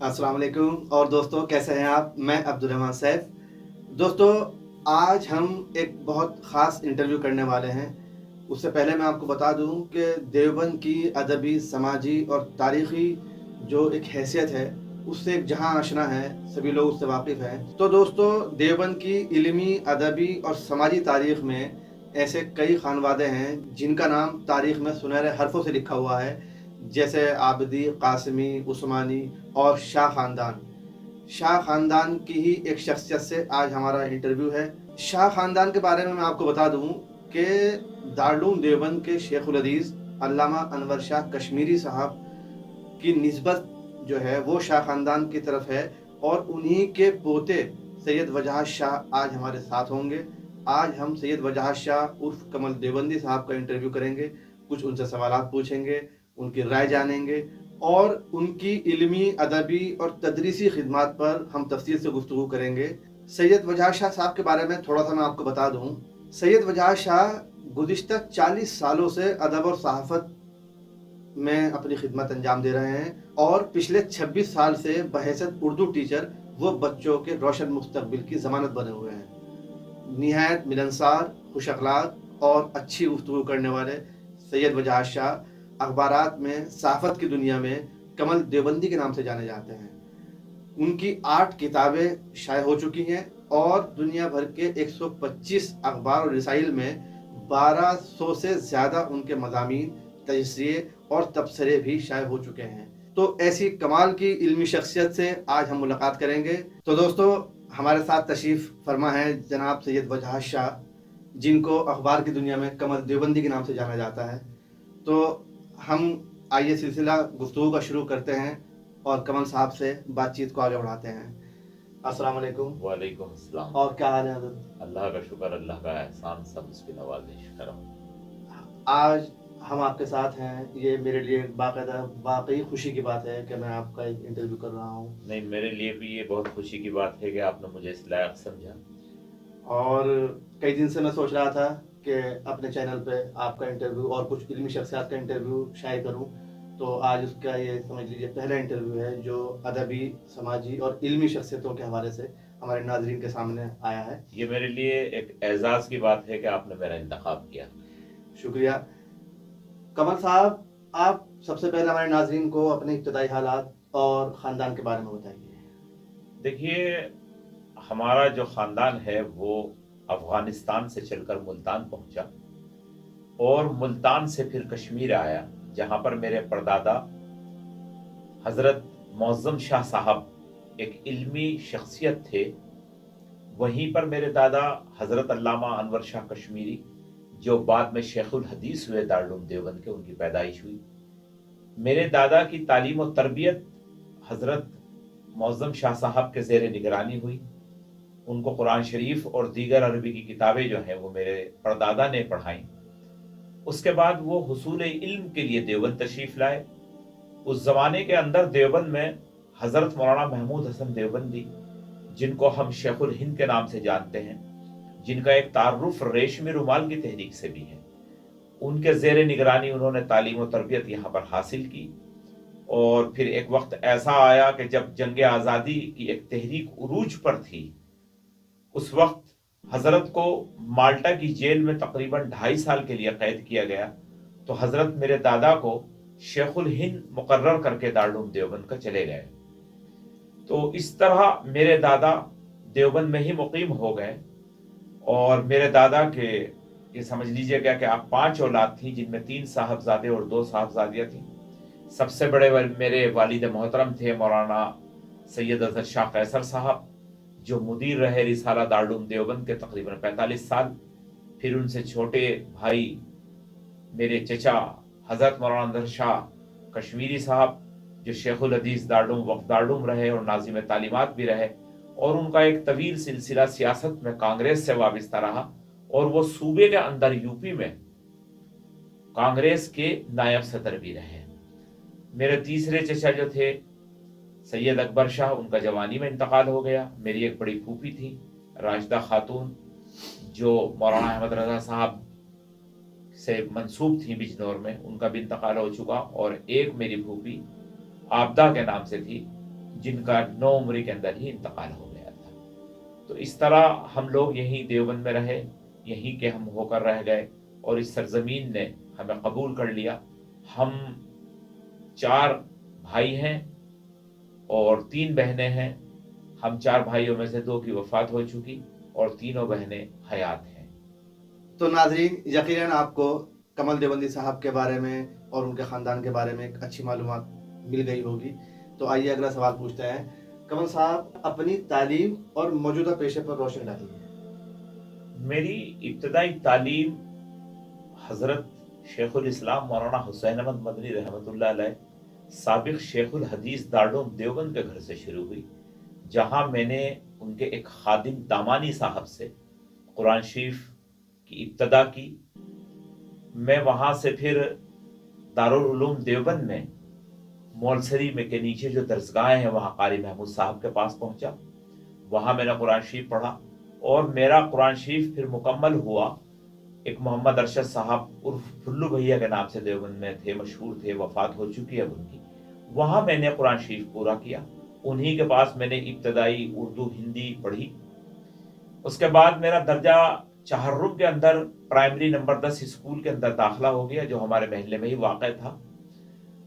अस्सलाम वालेकुम। और दोस्तों, कैसे हैं आप? मैं अब्दुर्रहमान सैफ। दोस्तों, आज हम एक बहुत ख़ास इंटरव्यू करने वाले हैं। उससे पहले मैं आपको बता दूं कि देवबंद की अदबी, समाजी और तारीख़ी जो एक हैसियत है, उससे एक जहां आशना है, सभी लोग उससे वाकिफ़ हैं। तो दोस्तों, देवबंद की इल्मी, अदबी और समाजी तारीख़ में ऐसे कई खानवादे हैं जिनका नाम तारीख़ में सुनहरे हरफों से लिखा हुआ है, जैसे आबिदी, कासिमी, उस्मानी और शाह ख़ानदान। शाह ख़ानदान की ही एक शख्सियत से आज हमारा इंटरव्यू है। शाह ख़ानदान के बारे में मैं आपको बता दूं कि दारुल देवबंद के शेखुल हदीस अल्लामा अनवर शाह कश्मीरी साहब की निस्बत जो है वो शाह ख़ानदान की तरफ है, और उन्हीं के पोते सैयद वजह शाह आज हमारे साथ होंगे। आज हम सैयद वजह शाह उर्फ कमल देवबंदी साहब का इंटरव्यू करेंगे, कुछ उनसे सवालात पूछेंगे, उनकी राय जानेंगे और उनकी इल्मी, अदबी और तदरीसी खिदमात पर हम तफसील से गुफ्तगू करेंगे। सैयद वजह शाह साहब के बारे में थोड़ा सा मैं आपको बता दूं। सैयद वजह शाह गुज़िश्ता 40 सालों से अदब और सहाफ़त में अपनी खिदमत अंजाम दे रहे हैं, और पिछले 26 साल से बहैसियत उर्दू टीचर वो बच्चों के रोशन मुस्तकबिल की ज़मानत बने हुए हैं। निहायत मिलनसार, खुश अखलाक और अच्छी गुफ्तगू करने वाले सैयद वजह शाह अखबारात में, सहाफ़त की दुनिया में कमल देवबंदी के नाम से जाने जाते हैं। उनकी 8 किताबें शाये हो चुकी हैं और दुनिया भर के 125 अखबार और रसाइल में 1200 से ज़्यादा उनके मज़ामीन, तजज़िये और तबसरे भी शाये हो चुके हैं। तो ऐसी कमाल की इल्मी शख्सियत से आज हम मुलाकात करेंगे। तो दोस्तों, हमारे साथ तशरीफ़ फरमा है जनाब सैयद वजह शाह, जिनको अखबार की दुनिया में कमल देवबंदी के नाम से जाना जाता है। तो हम आइए सिलसिला गुफ्तगू का शुरू करते हैं और कमल साहब से बातचीत को आगे बढ़ाते हैं। अस्सलाम वालेकुम। वालेकुम अस्सलाम। और क्या हाल है हज़रत? अल्लाह का शुक्र, अल्लाह का एहसान, सब उसकी नवाजिश करम। आज हम आपके साथ हैं, ये मेरे लिए बाकायदा वाकई खुशी की बात है कि मैं आपका एक इंटरव्यू कर रहा हूँ। नहीं, मेरे लिए भी ये बहुत खुशी की बात है कि आपने मुझे इस लायक समझा। और कई दिन से मैं सोच रहा था कि अपने चैनल पे आपका इंटरव्यू और कुछ इल्मी शख्सियात का इंटरव्यू शाये करूं। तो आज उसका ये समझ लीजिए पहला इंटरव्यू है जो अदबी, समाजी और इल्मी शख्सियतों के हवाले से हमारे नाजरीन के सामने आया है। ये मेरे लिए एक एजाज़ की बात है कि आपने मेरा इंतखाब किया। शुक्रिया। कमल साहब, आप सबसे पहले हमारे नाजरीन को अपने इब्तदाई हालात और ख़ानदान के बारे में बताइए। देखिए, हमारा जो ख़ानदान है वो अफ़गानिस्तान से चलकर मुल्तान पहुंचा और मुल्तान से फिर कश्मीर आया, जहां पर मेरे परदादा हज़रत मौज़्ज़म शाह साहब एक इल्मी शख्सियत थे। वहीं पर मेरे दादा हज़रत अल्लामा अनवर शाह कश्मीरी, जो बाद में शेखुल हदीस हुए दारुल देवबंद के, उनकी पैदाइश हुई। मेरे दादा की तालीम और तरबियत हज़रत मौज़्ज़म शाह साहब के ज़ेर निगरानी हुई। उनको कुरान शरीफ और दीगर अरबी की किताबें जो हैं वो मेरे परदादा ने पढ़ाई। उसके बाद वो हुसूल इल्म के लिए देवबंद तशरीफ़ लाए। उस ज़माने के अंदर देवबंद में हज़रत मौलाना महमूद हसन देवबंदी, जिनको हम शेखुल हिंद के नाम से जानते हैं, जिनका एक तारुफ रेशमी रुमाल की तहरीक से भी है, उनके ज़ेर निगरानी उन्होंने तालीम और तरबियत यहाँ पर हासिल की। और फिर एक वक्त ऐसा आया कि जब जंग आज़ादी की एक तहरीक उरूज पर थी, उस वक्त हज़रत को माल्टा की जेल में तकरीबन 2.5 साल के लिए कैद किया गया। तो हज़रत मेरे दादा को शेखुल हिंद मुकर्रर करके दारुल देवबंद का चले गए। तो इस तरह मेरे दादा देवबंद में ही मुकीम हो गए। और मेरे दादा के, ये समझ लीजिएगा कि आप 5 औलाद थी, जिनमें 3 साहबजादे और 2 साहबजादियाँ थीं। सबसे बड़े मेरे वालिद मोहतरम थे मौलाना सैयद अजहर शाह कैसर साहब, जो मुदीर रहे रिसाला दारुल देवबंद के तकरीबन 45 साल। फिर उनसे छोटे भाई मेरे चचा हज़रत मौलाना अनवर शाह कश्मीरी साहब, जो शेखुल हदीस दारुल रहे और नाज़िम तालीमात भी रहे। और उनका एक तवील सिलसिला सियासत में कांग्रेस से वाबस्ता रहा, और वो सूबे के अंदर यूपी में कांग्रेस के नायब सदर भी रहे। मेरे तीसरे चचा जो थे सैयद अकबर शाह, उनका जवानी में इंतकाल हो गया। मेरी एक बड़ी फूफी थी राशिदा खातून, जो मौलाना अहमद रजा साहब से मंसूब थी बिजनौर में, उनका भी इंतकाल हो चुका। और एक मेरी फूफी आपदा के नाम से थी, جن کا 9 عمری کے اندر ہی انتقال ہو گیا تھا. تو اس طرح ہم لوگ یہیں دیوبند میں رہے، یہیں کے ہم ہو کر رہ گئے، اور اس سرزمین نے ہمیں قبول کر لیا. ہم 4 بھائی ہیں اور 3 بہنیں ہیں. ہم 4 بھائیوں میں سے 2 کی وفات ہو چکی اور 3 بہنیں حیات ہیں. تو ناظرین، یقیناً آپ کو کمل دیوبندی صاحب کے بارے میں اور ان کے خاندان کے بارے میں ایک اچھی معلومات مل گئی ہوگی. تو آئیے اگلا سوال پوچھتے ہیں. کمل صاحب، اپنی تعلیم اور موجودہ پیشے پر روشنی ڈالیے. میری ابتدائی تعلیم حضرت شیخ الاسلام مولانا حسین احمد مدنی رحمۃ اللہ علیہ سابق شیخ الحدیث دارالعلوم دیوبند کے گھر سے شروع ہوئی، جہاں میں نے ان کے ایک خادم دامانی صاحب سے قرآن شریف کی ابتدا کی. میں وہاں سے پھر دارالعلوم دیوبند میں مولسری میں کے نیچے جو درسگاہیں ہیں وہاں قاری محمود صاحب کے پاس پہنچا. وہاں میں نے قرآن شریف پڑھا اور میرا قرآن شریف پھر مکمل ہوا. ایک محمد ارشد صاحب عرف پھلو بھیا کے نام سے دیوبند میں تھے، مشہور تھے، وفات ہو چکی ہے ان کی. وہاں میں نے قرآن شریف پورا کیا. انہی کے پاس میں نے ابتدائی اردو ہندی پڑھی. اس کے بعد میرا درجہ چہرم کے اندر پرائمری نمبر 10 اسکول کے اندر داخلہ ہو گیا، جو ہمارے محلے میں ہی واقع تھا.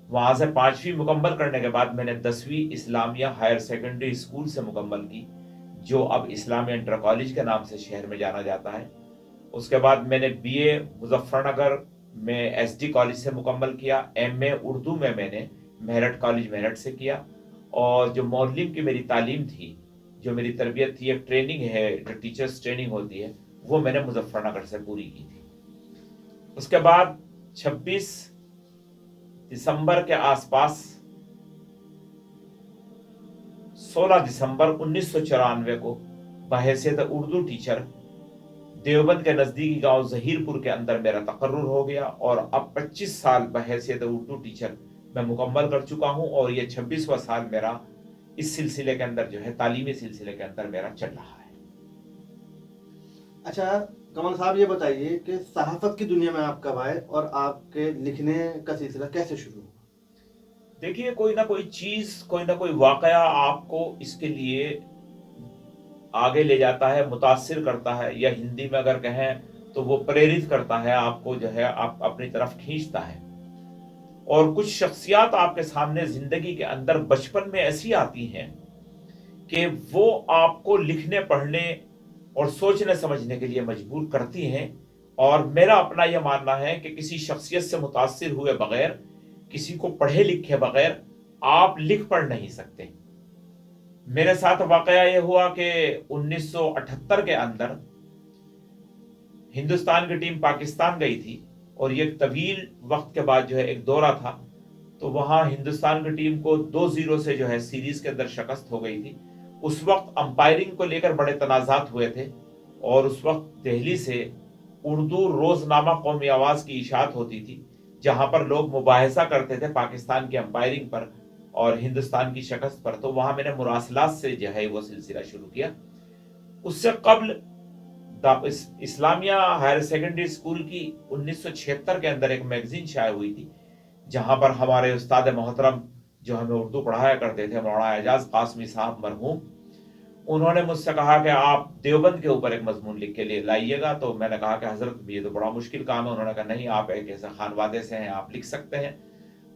وہاں سے 5ویں مکمل کرنے کے بعد میں نے 10ویں اسلامیہ ہائر سیکنڈری اسکول سے مکمل کی، جو اب اسلامیہ انٹر کالج کے نام سے شہر میں جانا جاتا ہے. اس کے بعد میں نے بی اے مظفر نگر میں ایس ڈی کالج سے مکمل کیا. ایم اے اردو میں نے میرٹھ کالج میرٹھ سے کیا. اور جو معلم کی میری تعلیم تھی، جو میری تربیت تھی، ایک ٹریننگ ہے جو ٹیچرز ٹریننگ ہوتی ہے، وہ میں نے مظفر نگر سے پوری کی تھی. اس کے بعد 26 دسمبر کے آس پاس 16 دسمبر 1994 کو بحیثیت اردو ٹیچر دیوبند کے نزدیکی گاؤں ظہیر پور کے اندر میرا تقرر ہو گیا، اور اب 25 سال بحیثیت اردو ٹیچر میں مکمل کر چکا ہوں، اور یہ 26واں سال میرا اس سلسلے کے اندر جو ہے تعلیمی سلسلے کے اندر میرا چل رہا ہے. اچھا کمل صاحب، یہ بتائیے کہ صحافت کی دنیا میں آپ کب آئے اور آپ کے لکھنے کا سلسلہ کیسے شروع ہوا؟ دیکھیے، کوئی نہ کوئی چیز، کوئی نہ کوئی واقعہ آپ کو اس کے لیے آگے لے جاتا ہے، متاثر کرتا ہے، یا ہندی میں اگر کہیں تو وہ پریرت کرتا ہے آپ کو، جو ہے آپ اپنی طرف کھینچتا ہے. اور کچھ شخصیات آپ کے سامنے زندگی کے اندر بچپن میں ایسی آتی ہیں کہ وہ آپ کو لکھنے، پڑھنے اور سوچنے سمجھنے کے لیے مجبور کرتی ہیں. اور میرا اپنا یہ ماننا ہے کہ کسی شخصیت سے متاثر ہوئے بغیر، کسی کو پڑھے لکھے بغیر آپ لکھ پڑھ نہیں سکتے. میرے ساتھ واقعہ یہ ہوا کہ 1978 کے اندر ہندوستان کی ٹیم پاکستان گئی تھی، اور یہ طویل وقت کے بعد جو ہے ایک دورہ تھا. تو وہاں ہندوستان کی ٹیم کو 2-0 سے جو ہے سیریز کے اندر شکست ہو گئی تھی. اس وقت امپائرنگ کو لے کر بڑے تنازعات ہوئے تھے، اور اس وقت دہلی سے اردو روزنامہ قومی آواز کی اشاعت ہوتی تھی، جہاں پر لوگ مباحثہ کرتے تھے پاکستان کی امپائرنگ پر اور ہندوستان کی شکست پر. تو وہاں میں نے مراسلات سے جو ہے وہ سلسلہ شروع کیا. اس سے قبل اسلامیہ ہائر سیکنڈری اسکول کی 1976 کے اندر ایک میگزین شائع ہوئی تھی، جہاں پر ہمارے استاد محترم جو ہمیں اردو پڑھایا کرتے تھے، مولانا اعجاز قاسمی صاحب مرحوم، انہوں نے مجھ سے کہا کہ آپ دیوبند کے اوپر ایک مضمون لکھ کے لائیے گا. تو میں نے کہا کہ حضرت یہ تو بڑا مشکل کام ہے. انہوں نے کہا نہیں، آپ ایک ایسے خانوادے سے ہیں، آپ لکھ سکتے ہیں.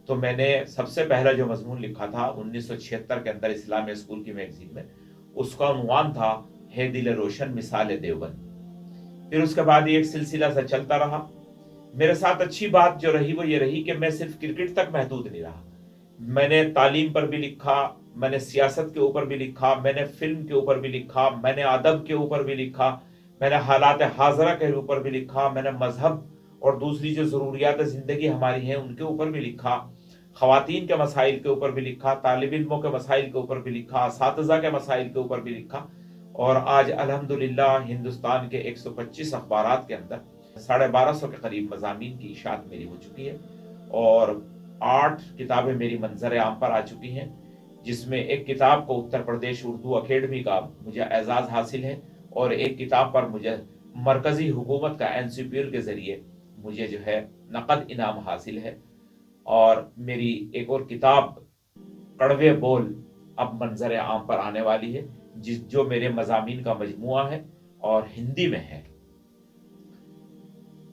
تو میں نے سب سے پہلا جو مضمون لکھا تھا 1976 کے اندر اسلامیہ اسکول کی میگزین میں، اس کا عنوان تھا ہے دل روشن مثال دیوبند. پھر اس کے بعد یہ ایک سلسلہ سے چلتا رہا. میرے ساتھ اچھی بات جو رہی وہ یہ رہی کہ میں صرف کرکٹ تک محدود نہیں رہا. میں نے تعلیم پر بھی لکھا، میں نے سیاست کے اوپر بھی لکھا، میں نے فلم کے اوپر بھی لکھا، میں نے ادب کے اوپر بھی لکھا، میں نے حالات حاضرہ کے اوپر بھی لکھا، میں نے مذہب اور دوسری جو ضروریات زندگی ہماری ہیں ان کے اوپر بھی لکھا، خواتین کے مسائل کے اوپر بھی لکھا، طالب علموں کے مسائل کے اوپر بھی لکھا، اساتذہ کے مسائل کے اوپر بھی لکھا. اور آج الحمدللہ ہندوستان کے 125 اخبارات کے اندر 1250 کے قریب مضامین کی اشاعت میری ہو چکی ہے، اور 8 کتابیں میری منظر عام پر آ چکی ہیں، جس میں ایک کتاب کو اتر پردیش اردو اکیڈمی کا مجھے اعزاز حاصل ہے، اور ایک کتاب پر مجھے مرکزی حکومت کا NCPL کے ذریعے مجھے جو ہے نقد انعام حاصل ہے. اور میری ایک اور کتاب کڑوے بول اب منظر عام پر آنے والی ہے، جو میرے مضامین کا مجموعہ ہے اور ہندی میں ہے۔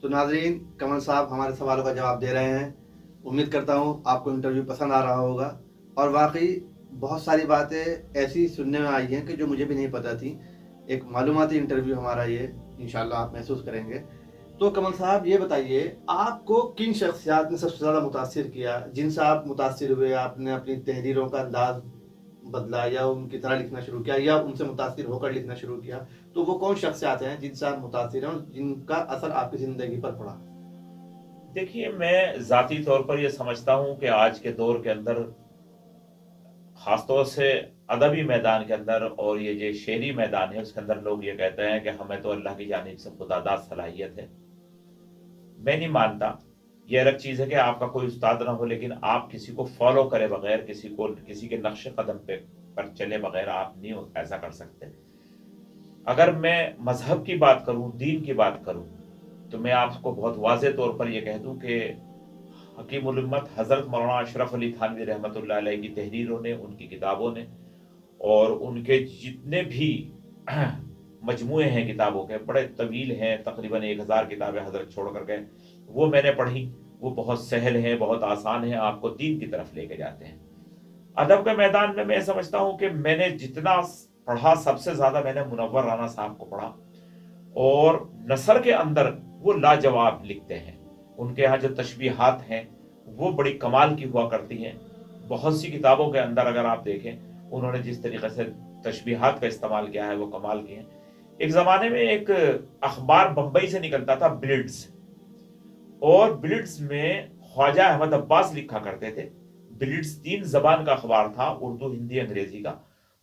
تو ناظرین، کمل صاحب ہمارے سوالوں کا جواب دے رہے ہیں۔ امید کرتا ہوں آپ کو انٹرویو پسند آ رہا ہوگا، اور واقعی بہت ساری باتیں ایسی سننے میں آئی ہیں کہ جو مجھے بھی نہیں پتہ تھی۔ ایک معلوماتی انٹرویو ہمارا یہ انشاءاللہ آپ محسوس کریں گے۔ تو کمل صاحب یہ بتائیے، آپ کو کن شخصیات نے سب سے زیادہ متاثر کیا، جن سے آپ متاثر ہوئے، آپ نے اپنی تحریروں کا انداز بدلا یا ان کی طرح لکھنا شروع کیا یا ان سے متاثر ہو کر لکھنا شروع کیا؟ تو وہ کون شخصیات ہیں جن سے آپ متاثر ہیں اور جن کا اثر آپ کی زندگی پر پڑا؟ دیکھیے، میں ذاتی طور پر یہ سمجھتا ہوں کہ آج کے دور کے اندر، خاص طور سے ادبی میدان کے اندر اور یہ جو شعری میدان ہے اس کے اندر، لوگ یہ کہتے ہیں کہ ہمیں تو اللہ کی جانب سے خداداد صلاحیت ہے۔ میں نہیں مانتا۔ یہ الگ چیز ہے کہ آپ کا کوئی استاد نہ ہو، لیکن آپ کسی کو فالو کرے بغیر، کسی کے نقش قدم پر چلے بغیر آپ نہیں ایسا کر سکتے۔ اگر میں مذہب کی بات کروں، دین کی بات کروں، تو میں آپ کو بہت واضح طور پر یہ کہہ دوں کہ حکیم الامت حضرت مولانا اشرف علی تھانوی رحمۃ اللہ علیہ کی تحریروں نے، ان کی کتابوں نے، اور ان کے جتنے بھی مجموعے ہیں کتابوں کے، بڑے طویل ہیں، تقریباً 1000 کتابیں حضرت چھوڑ کر گئے، وہ میں نے پڑھی۔ وہ بہت سہل ہیں، بہت آسان ہیں، آپ کو دین کی طرف لے کے جاتے ہیں۔ ادب کے میدان میں سمجھتا ہوں کہ میں نے جتنا پڑھا، سب سے زیادہ میں نے منور رانا صاحب کو پڑھا، اور نثر کے اندر وہ لاجواب لکھتے ہیں۔ ان کے ہاں جو تشبیہات ہیں وہ بڑی کمال کی ہوا کرتی ہیں۔ بہت سی کتابوں کے اندر اگر آپ دیکھیں، انہوں نے جس طریقے سے تشبیہات کا استعمال کیا ہے وہ کمال کی ہیں۔ ایک زمانے میں ایک اخبار بمبئی سے نکلتا تھا، بلٹس، اور بلٹس میں خواجہ احمد عباس لکھا کرتے تھے۔ بلٹس 3 زبان کا اخبار تھا، اردو، ہندی، انگریزی کا۔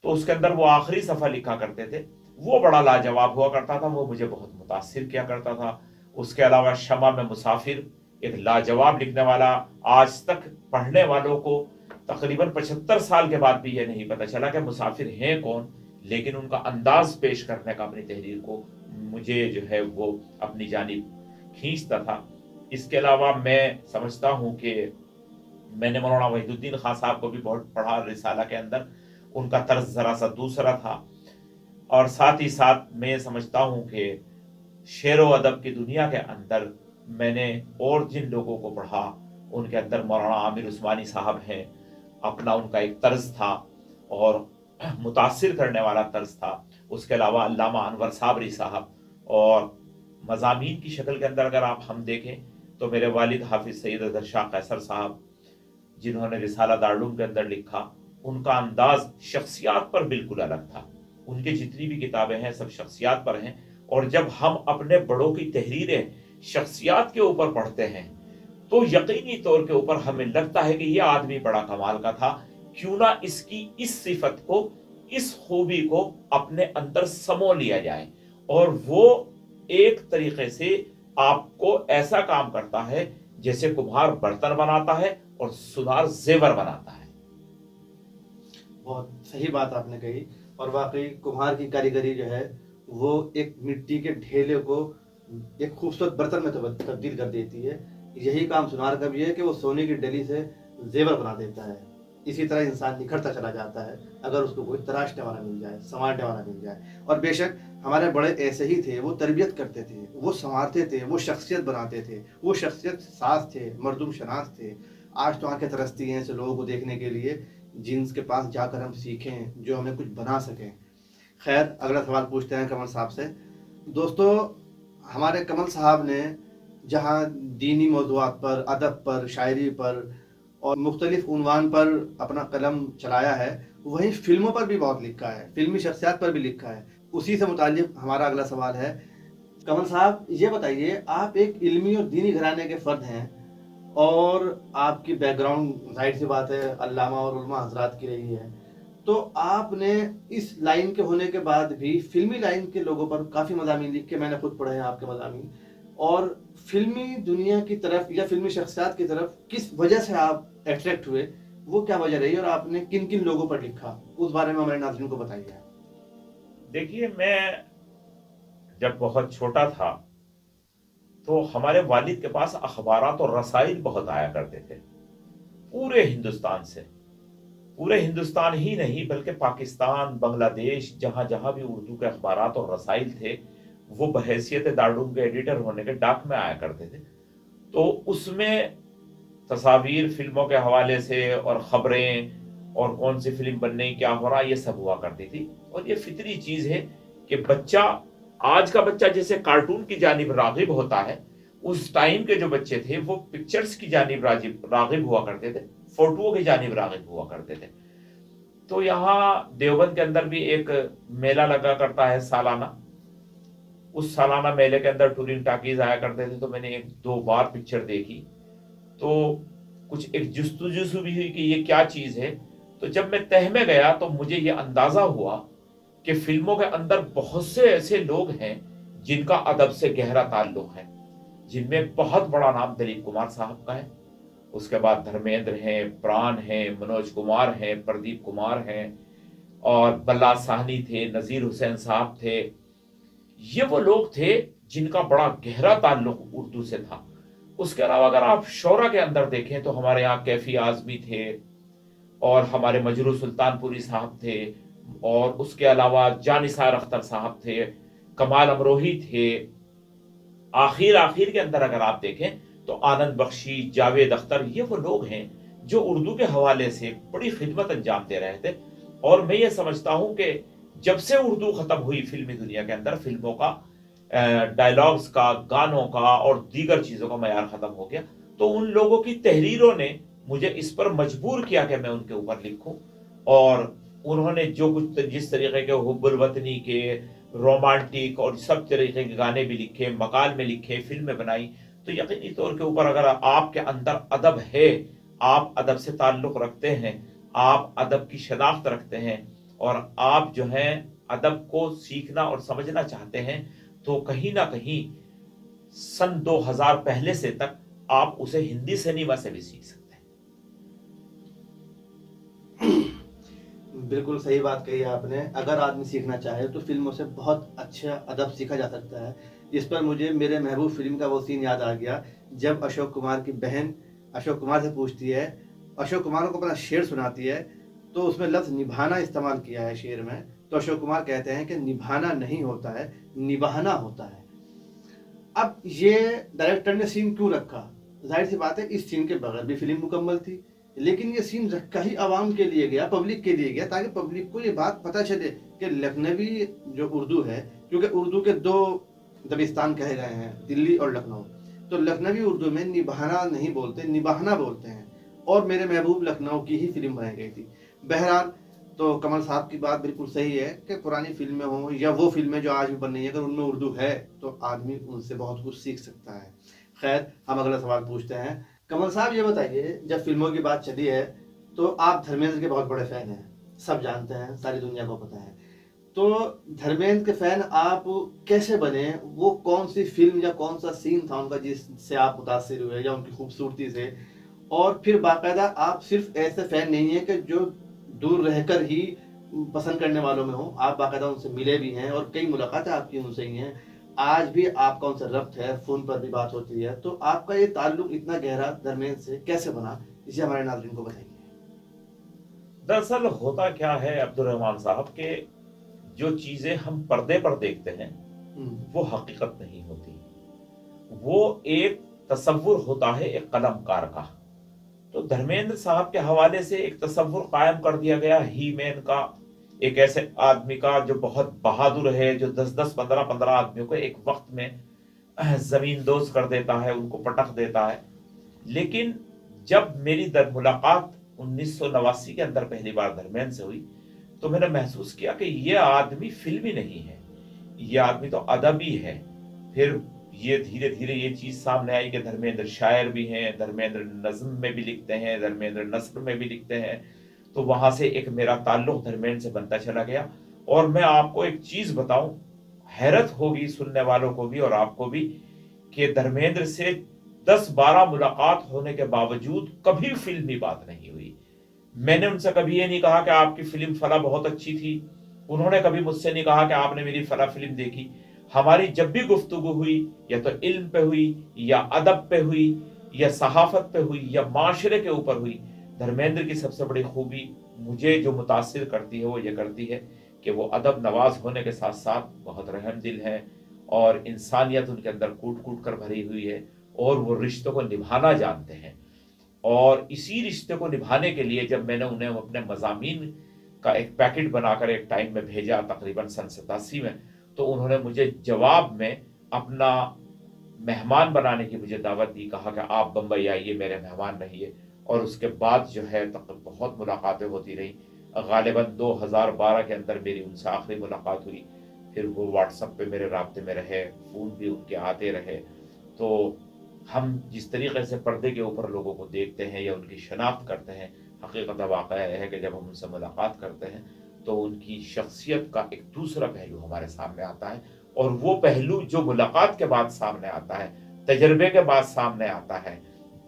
تو اس کے اندر وہ آخری صفحہ لکھا کرتے تھے، وہ بڑا لاجواب ہوا کرتا تھا، وہ مجھے بہت متاثر کیا کرتا تھا۔ اس کے علاوہ شمع میں مسافر، ایک لاجواب لکھنے والا، آج تک پڑھنے والوں کو تقریباً 75 سال کے بعد بھی یہ نہیں پتہ چلا کہ مسافر ہیں کون، لیکن ان کا انداز پیش کرنے کا اپنی تحریر کو مجھے جو ہے وہ اپنی جانب کھینچتا تھا۔ اس کے علاوہ میں سمجھتا ہوں کہ میں نے مولانا وحید الدین خان صاحب کو بھی بہت پڑھا رسالہ کے اندر، ان کا طرز ذرا سا دوسرا تھا۔ اور ساتھ ہی ساتھ میں سمجھتا ہوں کہ شعر و ادب کی دنیا کے اندر میں نے اور جن لوگوں کو پڑھا، ان کے اندر مولانا عامر عثمانی صاحب ہیں، اپنا ان کا ایک طرز تھا اور متاثر کرنے والا طرز تھا۔ اس کے علاوہ علامہ انور صابری صاحب، اور مضامین کی شکل کے اندر اگر آپ ہم دیکھیں تو میرے والد حافظ سید اظہر شاہ قیصر صاحب، جنہوں نے رسالہ دارالعلوم کے اندر لکھا، ان کا انداز شخصیات پر بالکل الگ تھا۔ ان کی جتنی بھی کتابیں ہیں سب شخصیات پر ہیں، اور جب ہم اپنے بڑوں کی تحریریں شخصیات کے اوپر پڑھتے ہیں تو یقینی طور کے اوپر ہمیں لگتا ہے کہ یہ آدمی بڑا کمال کا تھا، کیوں نہ اس کی اس صفت کو، اس خوبی کو اپنے اندر سمو لیا جائے۔ اور وہ ایک طریقے سے آپ کو ایسا کام کرتا ہے جیسے کمہار برتن بناتا ہے اور سنار زیور بناتا ہے۔ بہت صحیح بات آپ نے کہی، اور واقعی کمہار کی کاریگری جو ہے وہ ایک مٹی کے ڈھیلے کو ایک خوبصورت برتن میں تبدیل کر دیتی ہے۔ یہی کام سنار کا بھی ہے کہ وہ سونے کی ڈلی سے زیور بنا دیتا ہے۔ اسی طرح انسان نکھرتا چلا جاتا ہے اگر اس کو کوئی تراشنے والا مل جائے، سنوارنے والا مل جائے۔ اور بے شک ہمارے بڑے ایسے ہی تھے، وہ تربیت کرتے تھے، وہ سنوارتے تھے، وہ شخصیت بناتے تھے، وہ شخصیت ساز تھے، مردم شناس تھے۔ آج تو آنکھیں ترستی ہیں ایسے لوگوں کو دیکھنے کے لیے جن کے پاس جا کر ہم سیکھیں، جو ہمیں کچھ بنا سکیں۔ خیر، اگلا سوال پوچھتے ہیں کمل صاحب سے۔ دوستو، ہمارے کمل صاحب نے جہاں دینی موضوعات پر، ادب پر، شاعری پر اور مختلف عنوان پر اپنا قلم چلایا ہے، وہیں فلموں پر بھی بہت لکھا ہے، فلمی شخصیات پر بھی لکھا ہے۔ اسی سے متعلق ہمارا اگلا سوال ہے۔ کمل صاحب یہ بتائیے، آپ ایک علمی اور دینی گھرانے کے فرد ہیں، اور آپ کی بیک گراؤنڈ ظاہر سی بات ہے علامہ اور علماء حضرات کی رہی ہے، تو آپ نے اس لائن کے ہونے کے بعد بھی فلمی لائن کے لوگوں پر کافی مضامین لکھ کے، میں نے خود پڑھے ہیں آپ کے مضامین، اور فلمی دنیا کی طرف یا فلمی شخصیات کی طرف کس وجہ سے آپ اٹریکٹ ہوئے، وہ کیا وجہ رہی اور آپ نے کن کن لوگوں پر لکھا، اس بارے میں ہمارے ناظرین کو بتائیے۔ دیکھیے، میں جب بہت چھوٹا تھا تو ہمارے والد کے پاس اخبارات اور رسائل بہت آیا کرتے تھے پورے ہندوستان سے۔ पूरे हिंदुस्तान ही नहीं बल्कि पाकिस्तान, बांग्लादेश, जहाँ जहाँ भी उर्दू के अखबारात और रसाइल थे, वो बहैसियत दारुल के एडिटर होने के डाक में आया करते थे। तो उसमें तस्वीर फिल्मों के हवाले से और खबरें और कौन सी फिल्म बनने क्या हो रहा ये सब हुआ करती थी। और ये फितरी चीज है कि बच्चा, आज का बच्चा जैसे कार्टून की जानिब रागिब होता है, उस टाइम के जो बच्चे थे वो पिक्चर्स की जानिब रागिब हुआ करते थे, फोटोओं की जानिब रागिब हुआ करते थे। तो यहाँ देवबंद के अंदर भी एक मेला लगा करता है सालाना। उस सालाना मेले के अंदर टूरिंग टाकीज आया करते थे, तो मैंने एक दो बार पिक्चर देखी। तो कुछ एक जुस्तुजू भी हुई कि ये क्या चीज है। तो जब मैं तह में गया तो मुझे ये अंदाजा हुआ कि फिल्मों के अंदर बहुत से ऐसे लोग हैं जिनका अदब से गहरा ताल्लुक है, जिनमें बहुत बड़ा नाम दिलीप कुमार साहब का है, उसके बाद धर्मेंद्र हैं, प्राण हैं, मनोज कुमार हैं, प्रदीप कुमार हैं, और बल्ला साहनी थे, नजीर हुसैन साहब थे। ये वो लोग थे जिनका बड़ा गहरा ताल्लुक उर्दू से था। उसके अलावा अगर आप शोरा के अंदर देखें तो हमारे यहाँ कैफी आजमी थे, और हमारे मजरू सुल्तानपुरी साहब थे, और उसके अलावा जानिसार अख्तर साहब थे, कमाल अमरोही थे। आखिर के अंदर अगर आप देखें तो आनंद बख्शी, जावेद अख्तर, ये वो लोग हैं जो उर्दू के हवाले से बड़ी खिदमत अंजाम दे रहे थे। और मैं ये समझता हूं कि जब से उर्दू खत्म हुई फिल्मी दुनिया के अंदर, फिल्मों का, डायलॉग्स का, गानों का और दीगर चीजों का मयार खत्म हो गया। तो उन लोगों की तहरीरों ने मुझे इस पर मजबूर किया कि मैं उनके ऊपर लिखूं। और उन्होंने जो कुछ जिस तरीके के हुब्बुल वतनी के, रोमांटिक और सब तरीके के गाने भी लिखे, मकाल में लिखे, फिल्में बनाई, तो यकीनी तौर के ऊपर अगर आपके अंदर अदब है, आप अदब से ताल्लुक रखते हैं, आप अदब की शनाख्त रखते हैं, और आप जो है अदब को सीखना और समझना चाहते हैं, तो कहीं ना कहीं सन 2000 पहले से तक आप उसे हिंदी सिनेमा से भी सीख सकते हैं। बिल्कुल सही बात कही आपने। अगर आदमी सीखना चाहे तो फिल्मों से बहुत अच्छा अदब सीखा जा सकता है। इस पर मुझे मेरे महबूब फिल्म का वो सीन याद आ गया, जब अशोक कुमार की बहन अशोक कुमार से पूछती है, अशोक कुमार को अपना शेर सुनाती है, तो उसमें लफ्ज़ निभाना इस्तेमाल किया है शेर में। तो अशोक कुमार कहते हैं कि निभाना नहीं होता है, निभाना होता है। अब ये डायरेक्टर ने सीन क्यों रखा? जाहिर सी बात है इस सीन के बगैर भी फिल्म मुकम्मल थी, लेकिन ये सीन रखा ही आवाम के लिए गया, पब्लिक के लिए गया, ताकि पब्लिक को ये बात पता चले कि लखनवी जो उर्दू है, क्योंकि उर्दू के दो दबिस्तान कहे गए हैं, दिल्ली और लखनऊ, तो लखनवी उर्दू में निभाना नहीं बोलते, निभाना बोलते हैं। और मेरे महबूब लखनऊ की ही फिल्म बनाई गई थी। बहरहाल, तो कमल साहब की बात बिल्कुल सही है कि पुरानी फिल्में हों या वो फिल्में जो आज भी बन रही हैं, अगर उनमें उर्दू है तो आदमी उनसे बहुत कुछ सीख सकता है। खैर, हम अगला सवाल पूछते हैं। कमल साहब ये बताइए, जब फिल्मों की बात चली है तो आप धर्मेंद्र के बहुत बड़े फैन हैं, सब जानते हैं, सारी दुनिया को पता है। तो धर्मेंद्र के फैन आप कैसे बने? वो कौन सी फिल्म या कौन सा सीन था उनका जिससे आप मुतासिर हुए, या उनकी खूबसूरती से? और फिर बाकायदा आप सिर्फ ऐसे फैन नहीं है कि जो दूर रहकर ही पसंद करने वालों में हो, आप बाकायदा उनसे मिले भी हैं और कई मुलाकातें आपकी उनसे ही हैं, आज भी आपका उनसे रब्त है, फोन पर भी बात होती है। तो आपका ये ताल्लुक इतना गहरा धर्मेंद्र से कैसे बना, इसे हमारे नाज़रीन को बताइए। दरअसल होता क्या है अब्दुल रहमान साहब के, जो चीजें हम पर्दे पर देखते हैं वो हकीकत नहीं होती, वो एक तसव्वुर होता है एक कलमकार का। तो धर्मेंद्र साहब के हवाले से एक तसव्वुर कायम कर दिया गया ही मैन का, एक ऐसे आदमी का जो बहुत बहादुर है, जो 10-10, 15-15 आदमियों को एक वक्त में जमीन दोज कर देता है, उनको पटक देता है। लेकिन जब मेरी मुलाकात 1989 के अंदर पहली बार धर्मेंद्र से हुई, तो मैंने महसूस किया कि ये आदमी फिल्मी नहीं है, ये आदमी तो अदबी है। फिर ये धीरे धीरे ये चीज सामने आई कि धर्मेंद्र शायर भी हैं, धर्मेंद्र नज्म में भी लिखते हैं, धर्मेंद्र नस्र में भी लिखते हैं। तो वहां से एक मेरा ताल्लुक धर्मेंद्र से बनता चला गया। और मैं आपको एक चीज बताऊं, हैरत होगी सुनने वालों को भी और आपको भी, कि धर्मेंद्र से 10-12 मुलाकात होने के बावजूद कभी फिल्मी बात नहीं हुई। मैंने उनसे कभी ये नहीं कहा कि आपकी फिल्म फला बहुत अच्छी थी, उन्होंने कभी मुझसे नहीं कहा कि आपने मेरी फला फिल्म देखी। हमारी जब भी गुफ्तगू हुई, या तो इल्म पे हुई, या अदब पे हुई, या सहाफत पे हुई, या माशरे के ऊपर हुई, धर्मेंद्र की सबसे बड़ी खूबी मुझे जो मुतासिर करती है वो ये करती है कि वो अदब नवाज होने के साथ साथ बहुत रहम दिल हैं और इंसानियत उनके अंदर कूट कूट कर भरी हुई है और वो रिश्तों को निभाना जानते हैं। और इसी रिश्ते को निभाने के लिए जब मैंने उन्हें अपने मज़ामीन का एक पैकेट बनाकर एक टाइम में भेजा तकरीबन सन 87 में, तो उन्होंने मुझे जवाब में अपना मेहमान बनाने की मुझे दावत दी, कहा कि आप बम्बई आइए, मेरे मेहमान रहिए। और उसके बाद जो है बहुत मुलाकातें होती रही। गालिबन 2012 के अंदर मेरी उनसे आखिरी मुलाकात हुई। फिर वो व्हाट्सएप पे मेरे राब्ते में रहे, फ़ोन भी उनके आते रहे। तो हम जिस तरीके से पर्दे के ऊपर लोगों को देखते हैं या उनकी शनाख्त करते हैं, हकीकत वाक़या है कि जब हम उनसे मुलाकात करते हैं तो उनकी शख्सियत का एक दूसरा पहलू हमारे सामने आता है। और वो पहलू जो मुलाकात के बाद सामने आता है, तजर्बे के बाद सामने आता है,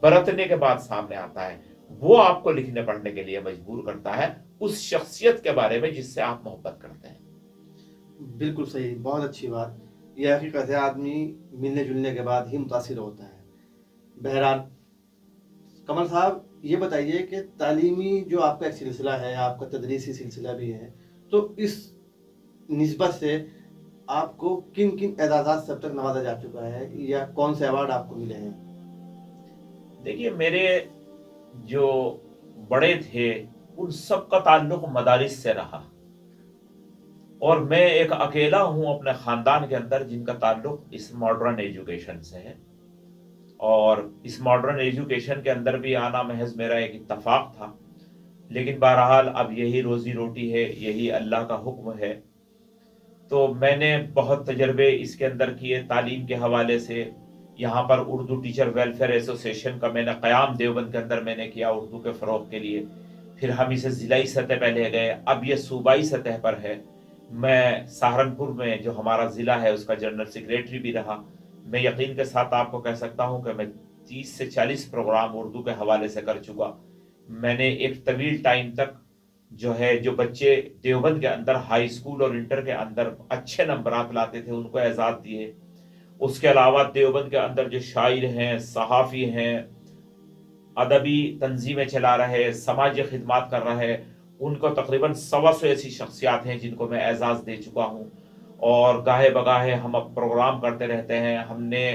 बरतने के बाद सामने आता है, वो आपको लिखने पढ़ने के लिए मजबूर करता है उस शख्सियत के बारे में जिससे आप मोहब्बत करते हैं। बिल्कुल सही, बहुत अच्छी बात। यह हकीकत है, आदमी मिलने जुलने के बाद ही मुतासिर होता है। बहरहाल कमल साहब, ये बताइए कि तालीमी जो आपका एक सिलसिला है, आपका तदरीसी सिलसिला भी है, तो इस निस्बत से आपको किन किन एजाज़ात से अब तक नवाजा जा चुका है या कौन से अवार्ड आपको मिले हैं? देखिए, मेरे जो बड़े थे उन सब का ताल्लुक मदारिस से रहा और मैं एक अकेला हूं अपने ख़ानदान के अंदर जिनका ताल्लुक इस मॉडर्न एजुकेशन से है। और इस मॉडर्न एजुकेशन के अंदर भी आना महज मेरा एक इत्तफाक था, लेकिन बहरहाल अब यही रोज़ी रोटी है, यही अल्लाह का हुक्म है। तो मैंने बहुत तजर्बे इसके अंदर किए तालीम के हवाले से। यहाँ पर उर्दू टीचर वेलफेयर एसोसिएशन का मैंने क़याम देवबंद के अंदर मैंने किया उर्दू के फ़रोग़ के लिए। फिर हम इसे ज़िलाई सतह पे ले गए, अब ये सूबाई सतह पर है। मैं सहारनपुर में जो हमारा ज़िला है उसका जनरल सेक्रेटरी भी रहा। मैं यकीन के साथ आपको कह सकता हूँ कि मैं 30 से 40 प्रोग्राम उर्दू के हवाले से कर चुका। मैंने एक तवील टाइम तक जो है जो बच्चे देवबंद के अंदर हाई स्कूल और इंटर के अंदर अच्छे नंबरात लाते थे उनको एजाज़ दिए। उसके अलावा देवबंद के अंदर जो शायर हैं, सहाफ़ी हैं, अदबी तंजीमें चला रहे, समाजी खिदमत कर रहे, उनको तकरीबन 125 ऐसी शख्सियात हैं जिनको मैं एजाज़ दे चुका हूँ। और गाहे बगाहे हम अब प्रोग्राम करते रहते हैं। हमने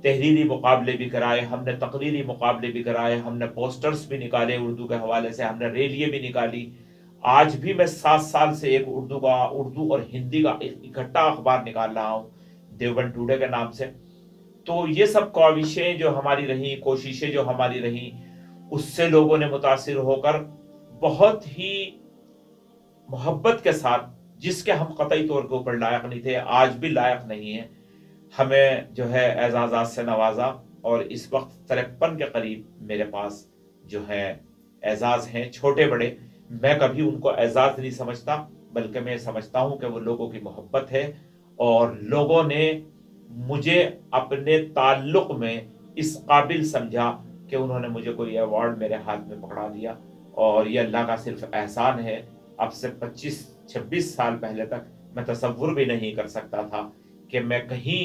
तहरीरी मुकाबले भी कराए, हमने तकरीरी मुकाबले भी कराए, हमने पोस्टर्स भी निकाले उर्दू के हवाले से, हमने रैलियाँ भी निकाली। आज भी मैं 7 साल से एक उर्दू और हिंदी का एक इकट्ठा अखबार निकाल रहा हूँ देवबंद टुडे के नाम से। तो ये सब ख्वाहिशें जो हमारी रहीं, कोशिशें जो हमारी रहीं, उससे लोगों ने मुतासिर होकर बहुत ही मोहब्बत के साथ, जिसके हम कतई तौर के ऊपर लायक नहीं थे, आज भी लायक नहीं है, हमें जो है एजाज़ात से नवाजा। और इस वक्त 53 के करीब मेरे पास जो है एजाज़ हैं, छोटे बड़े। मैं कभी उनको एजाज़ नहीं समझता, बल्कि मैं समझता हूँ कि वो लोगों की मोहब्बत है और लोगों ने मुझे अपने ताल्लुक में इस काबिल समझा कि उन्होंने मुझे कोई अवार्ड मेरे हाथ में पकड़ा दिया। और ये अल्लाह का सिर्फ एहसान है। अब से 25-26 साल पहले तक मैं तसव्वुर भी नहीं कर सकता था कि मैं कहीं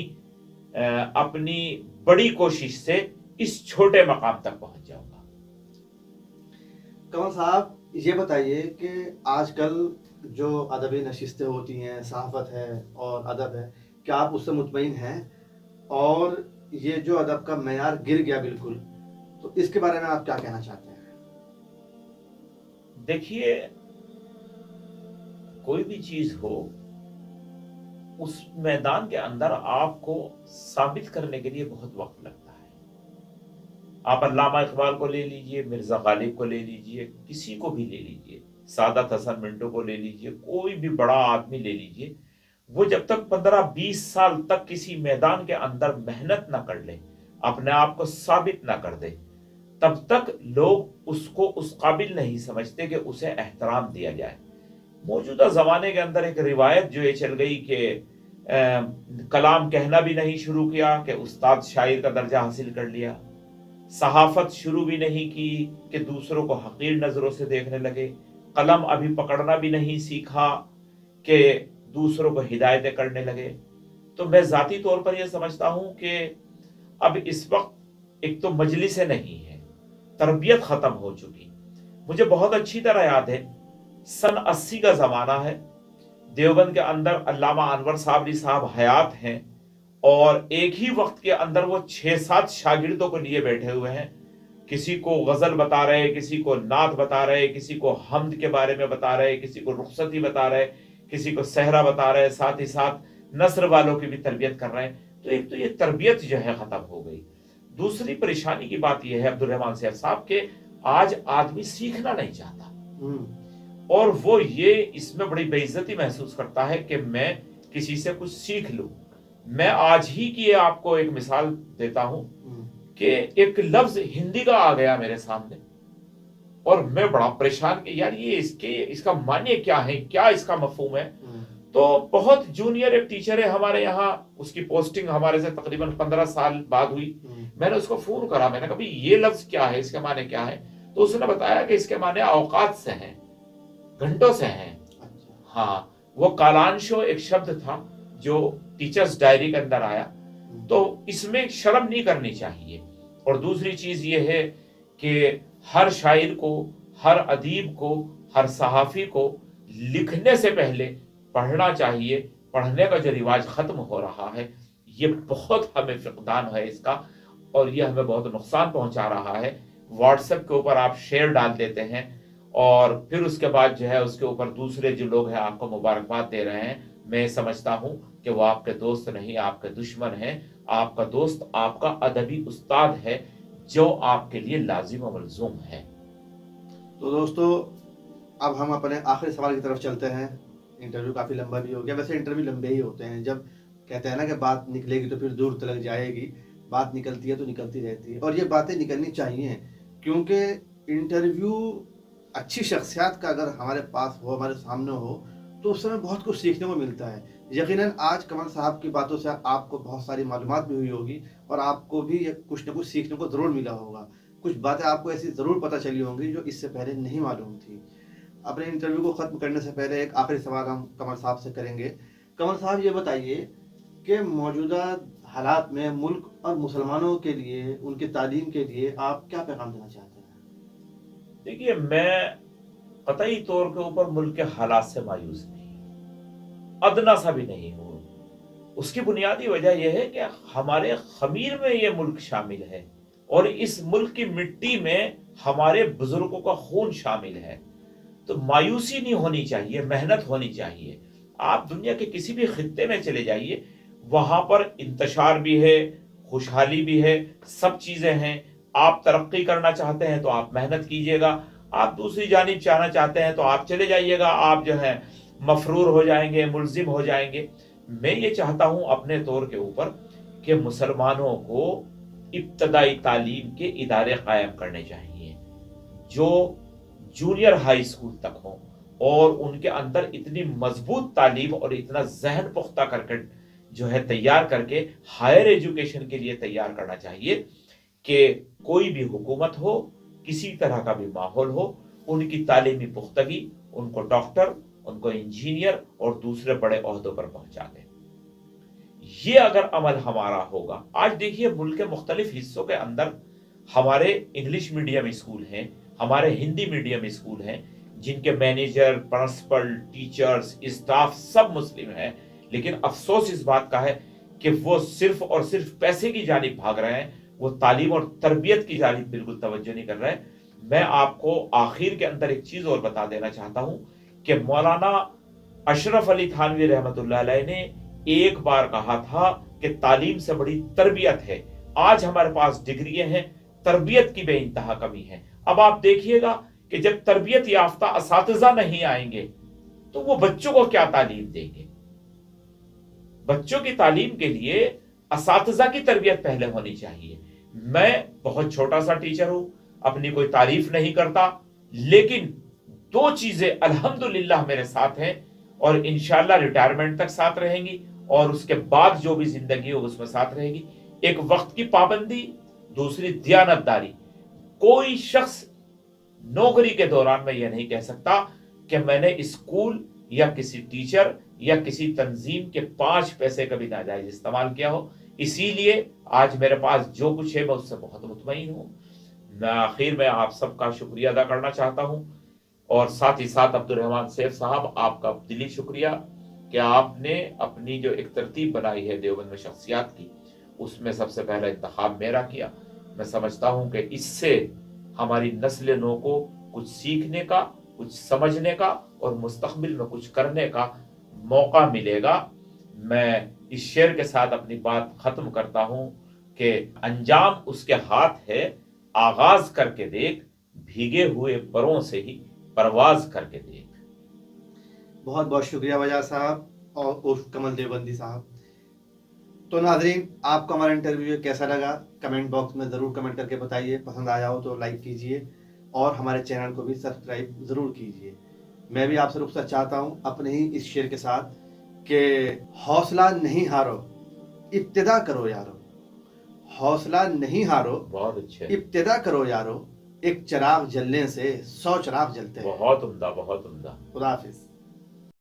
अपनी बड़ी कोशिश से इस छोटे मकाम तक पहुंच जाऊंगा। कमल साहब, ये बताइए कि आजकल जो अदबी नशिस्तें होती हैं, सहाफ़त है और अदब है, क्या आप उससे मुतमईन हैं? और ये जो अदब का मेयार गिर गया बिल्कुल, तो इसके बारे में आप क्या कहना चाहते हैं? देखिए, कोई भी चीज हो, उस मैदान के अंदर आपको साबित करने के लिए बहुत वक्त लगता है। आप अल्लामा इकबाल को ले लीजिए, मिर्जा गालिब को ले लीजिए, किसी को भी ले लीजिए, सादत हसन मिंटो को ले लीजिए, कोई भी बड़ा आदमी ले लीजिए, वो जब तक 15-20 साल तक किसी मैदान के अंदर मेहनत ना कर ले, अपने आप को साबित ना कर दे, तब तक लोग उसको उस काबिल नहीं समझते कि उसे एहतराम दिया जाए। मौजूदा जमाने के अंदर एक रिवायत जो ये चल गई कि कलाम कहना भी नहीं शुरू किया कि उस्ताद शायर का दर्जा हासिल कर लिया, सहाफत शुरू भी नहीं की कि दूसरों को हकीर नजरों से देखने लगे, कलम अभी पकड़ना भी नहीं सीखा कि दूसरों को हिदायतें करने लगे। तो मैं जाती तौर पर यह समझता हूं कि अब इस वक्त एक तो मजलिसें नहीं है, तरबियत खत्म हो चुकी, मुझे बहुत अच्छी तरह याद है, सन 80 का ज़माना है, देवबंद के अंदर अल्लामा अनवर साबरी साहब हयात हैं, और एक ही वक्त के अंदर वो 6-7 शागिर्दों को लिए बैठे हुए हैं। किसी को गज़ल बता रहे, किसी को नात बता रहे, किसी को हम्द के बारे में बता रहे, किसी को रुखसती बता रहे, किसी को सहरा बता रहे, साथ ही साथ नस्र वालों की भी तरबियत कर रहे हैं। तो एक तो ये तरबियत जो है ख़त्म हो गई। दूसरी परेशानी की बात यह है अब्दुल रहमान सैफ साहब के आज आदमी सीखना नहीं चाहता, और वो ये इसमें बड़ी बेइज्जती महसूस करता है कि मैं किसी से कुछ सीख लूं। मैं आज ही की आपको एक मिसाल देता हूं कि एक लफ्ज हिंदी का आ गया मेरे सामने, और मैं बड़ा परेशान कि यार ये इसका माने क्या है, क्या इसका मफहूम है। तो बहुत जूनियर एक टीचर है हमारे यहाँ, उसकी पोस्टिंग हमारे से तकरीबन 15 साल बाद हुई। मैंने उसको फोन करा, मैंने कहा भाई ये लफ्ज क्या है, इसके माने क्या है। तो उसने बताया कि इसके माने औकात से हैं, घंटों से हैं। हाँ, वो कालांशो एक शब्द था जो टीचर्स डायरी के अंदर आया। तो इसमें शर्म नहीं करनी चाहिए। और दूसरी चीज ये है कि हर शायर को, हर अदीब को, हर सहाफी को लिखने से पहले पढ़ना चाहिए। पढ़ने का जो रिवाज खत्म हो रहा है, ये बहुत हमें फकदान है इसका, और ये हमें बहुत नुकसान पहुंचा रहा है। व्हाट्सएप के ऊपर आप शेयर डाल देते हैं, और फिर उसके बाद जो है उसके ऊपर दूसरे जो लोग हैं आपको मुबारकबाद दे रहे हैं। मैं समझता हूं कि वो आपके दोस्त नहीं, आपके दुश्मन हैं। आपका दोस्त आपका अदबी उस्ताद है, जो आपके लिए लाजिम और मलजूम है। तो दोस्तों, अब हम अपने आखिरी सवाल की तरफ चलते हैं। इंटरव्यू काफ़ी लंबा भी हो गया, वैसे इंटरव्यू लंबे ही होते हैं। जब कहते हैं ना कि बात निकलेगी तो फिर दूर तक जाएगी, बात निकलती है तो निकलती रहती है, और ये बातें निकलनी चाहिए, क्योंकि इंटरव्यू अच्छी शख्सियत का अगर हमारे पास हो, हमारे सामने हो, तो उस समय बहुत कुछ सीखने को मिलता है। यकीनन आज कमल साहब की बातों से आपको बहुत सारी मालूमात भी हुई होगी, और आपको भी कुछ ना कुछ सीखने को ज़रूर मिला होगा। कुछ बातें आपको ऐसी ज़रूर पता चली होंगी जो इससे पहले नहीं मालूम थी। अपने इंटरव्यू को ख़त्म करने से पहले एक आखिरी सवाल हम कमल साहब से करेंगे। कमल साहब, ये बताइए कि मौजूदा हालात में मुल्क और मुसलमानों के लिए, उनकी तालीम के लिए आप क्या पैगाम देना चाहते हैं? देखिए, मैं कतई तौर के ऊपर मुल्क के हालात से मायूस नहीं, अदना सा भी नहीं हूं। उसकी बुनियादी वजह यह है कि हमारे खमीर में ये मुल्क शामिल है, और इस मुल्क की मिट्टी में हमारे बुजुर्गों का खून शामिल है। तो मायूसी नहीं होनी चाहिए, मेहनत होनी चाहिए। आप दुनिया के किसी भी खित्ते में चले जाइए, वहां पर इंतशार भी है, खुशहाली भी है, सब चीजें हैं। आप तरक्की करना चाहते हैं तो आप मेहनत कीजिएगा, आप दूसरी जानिब जाना चाहते हैं तो आप चले जाइएगा, आप जो है मफरूर हो जाएंगे, मुलजिम हो जाएंगे। मैं ये चाहता हूं अपने तौर के ऊपर कि मुसलमानों को इब्तदाई तालीम के इदारे कायम करने चाहिए, जो जूनियर हाई स्कूल तक हो, और उनके अंदर इतनी मजबूत तालीम और इतना जहन पुख्ता करके जो है तैयार करके हायर एजुकेशन के लिए तैयार करना चाहिए कि कोई भी हुकूमत हो, किसी तरह का भी माहौल हो, उनकी तालीमी पुख्तगी उनको डॉक्टर, उनको इंजीनियर और दूसरे बड़े ओहदों पर पहुंचा दे। ये अगर अमल हमारा होगा, आज देखिए मुल्क के मुख्तलिफ हिस्सों के अंदर हमारे इंग्लिश मीडियम स्कूल हैं, हमारे हिंदी मीडियम स्कूल हैं, जिनके मैनेजर, प्रिंसिपल, टीचर्स, स्टाफ सब मुस्लिम हैं, लेकिन अफसोस इस बात का है कि वो सिर्फ और सिर्फ पैसे की जानिब भाग रहे हैं, वो तालीम और तरबियत की जानिब बिल्कुल तवज्जो नहीं कर रहे हैं। मैं आपको आखिर के अंदर एक चीज और बता देना चाहता हूं कि मौलाना अशरफ अली थानवी रहमतुल्लाह अलैह ने एक बार कहा था कि तालीम से बड़ी तरबियत है। आज हमारे पास डिग्रियां हैं, तरबियत की बेइंतहा कमी है। अब आप देखिएगा कि जब तरबियत याफ्ता असातिज़ा नहीं आएंगे तो वो बच्चों को क्या तालीम देंगे। बच्चों की तालीम के लिए असातिज़ा की तरबियत पहले होनी चाहिए। मैं बहुत छोटा सा टीचर हूं, अपनी कोई तारीफ नहीं करता, लेकिन दो चीजें अल्हम्दुलिल्लाह मेरे साथ हैं, और इंशाल्लाह रिटायरमेंट तक साथ रहेंगी, और उसके बाद जो भी जिंदगी हो उसमें साथ रहेगी। एक वक्त की पाबंदी, दूसरी दियानतदारी। कोई शख्स नौकरी के दौरान मैं यह नहीं कह सकता कि मैंने स्कूल या किसी टीचर या किसी तंजीम के 5 पैसे कभी नाजायज इस्तेमाल किया हो। इसीलिए आज मेरे पास जो कुछ है मैं उससे बहुत मुतमईन हूं। मैं आखिर में आप सबका शुक्रिया अदा करना चाहता हूँ और साथ ही साथ अब्दुल सैफ साहब आपका दिली शुक्रिया कि आपने अपनी जो एक तरतीब बनाई है देवबंद में शख्सियात की, उसमें सबसे पहला इंतखाब मेरा किया। मैं समझता हूँ कि इससे हमारी नस्ल नौ को कुछ सीखने का, कुछ समझने का और मुस्तकबिल में कुछ करने का मौका मिलेगा। मैं इस शेर के साथ अपनी बात खत्म करता हूँ कि अंजाम उसके हाथ है, आगाज करके देख, भीगे हुए परों से ही परवाज करके देख। बहुत बहुत शुक्रिया वजह साहब और उर्फ कमल देवबंदी साहब। तो नाजरीन, आपको हमारा इंटरव्यू कैसा लगा कमेंट बॉक्स में ज़रूर कमेंट करके बताइए। पसंद आया हो तो लाइक कीजिए और हमारे चैनल को भी सब्सक्राइब ज़रूर कीजिए। मैं भी आपसे रुखसत चाहता हूँ अपने ही इस शेर के साथ कि हौसला नहीं हारो, इब्तिदा करो यारो। हौसला नहीं हारो, बहुत अच्छे, इब्तिदा करो यारो। एक चिराग जलने से 100 चिराग जलते हैं। बहुत उम्दा, बहुत उम्दा। खुदा हाफिज।